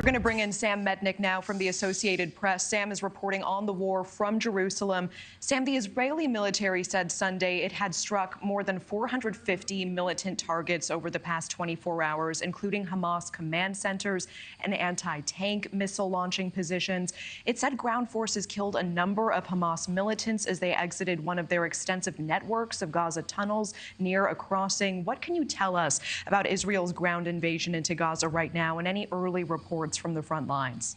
We're going to bring in Sam Mednick now from the Associated Press. Sam is reporting on the war from Jerusalem. Sam, the Israeli military said Sunday it had struck more than 450 militant targets over the past 24 hours, including Hamas command centers and anti-tank missile launching positions. It said ground forces killed a number of Hamas militants as they exited one of their extensive networks of Gaza tunnels near a crossing. What can you tell us about Israel's ground invasion into Gaza right now and any early reports from the front lines?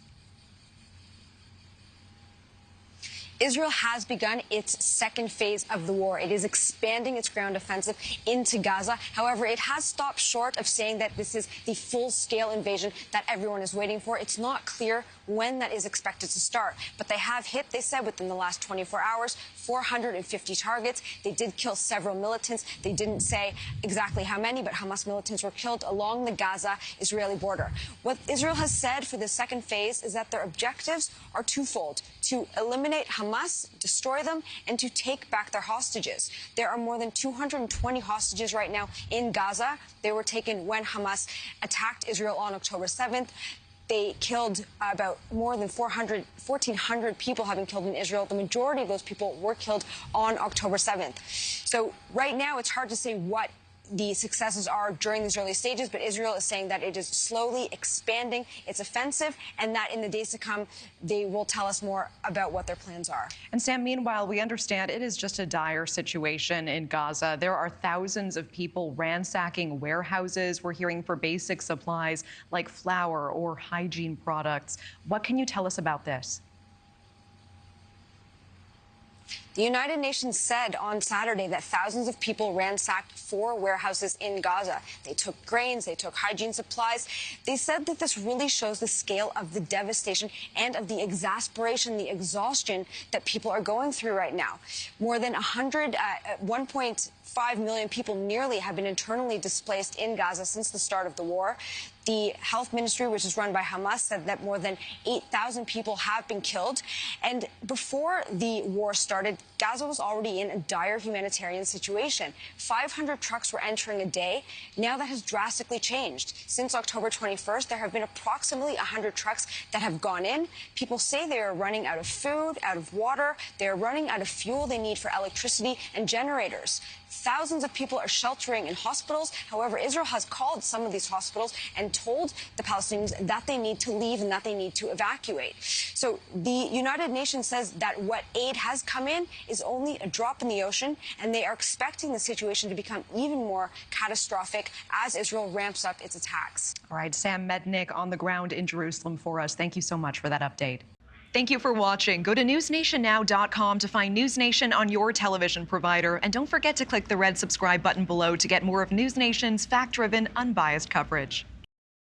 Israel has begun its second phase of the war. It is expanding its ground offensive into Gaza. However, it has stopped short of saying that this is the full-scale invasion that everyone is waiting for. It's not clear when that is expected to start. But they have hit, they said, within the last 24 hours, 450 targets. They did kill several militants. They didn't say exactly how many, but Hamas militants were killed along the Gaza-Israeli border. What Israel has said for the second phase is that their objectives are twofold: to eliminate Hamas, destroy them, and to take back their hostages. There are more than 220 hostages right now in Gaza. They were taken when Hamas attacked Israel on October 7th. They killed about more than 1,400 people have been killed in Israel. The majority of those people were killed on October 7th. So right now, it's hard to say what the successes are during these early stages, but Israel is saying that it is slowly expanding its offensive and that in the days to come, they will tell us more about what their plans are. And Sam, meanwhile, we understand it is just a dire situation in Gaza. There are thousands of people ransacking warehouses. We're hearing for basic supplies like flour or hygiene products. What can you tell us about this? The United Nations said on Saturday that thousands of people ransacked 4 warehouses in Gaza. They took grains, they took hygiene supplies. They said that this really shows the scale of the devastation and of the exasperation, the exhaustion that people are going through right now. More than 1.5 million people nearly have been internally displaced in Gaza since the start of the war. The health ministry, which is run by Hamas, said that more than 8,000 people have been killed. And before the war started, Gaza was already in a dire humanitarian situation. 500 trucks were entering a day. Now that has drastically changed. Since October 21st, there have been approximately 100 trucks that have gone in. People say they are running out of food, out of water. They are running out of fuel they need for electricity and generators. Thousands of people are sheltering in hospitals. However, Israel has called some of these hospitals and told the Palestinians that they need to leave and that they need to evacuate. So the United Nations says that what aid has come in is only a drop in the ocean, and they are expecting the situation to become even more catastrophic as Israel ramps up its attacks. All right, Sam Mednick on the ground in Jerusalem for us. Thank you so much for that update. Thank you for watching. Go to newsnationnow.com to find News Nation on your television provider. And don't forget to click the red subscribe button below to get more of News Nation's fact-driven, unbiased coverage.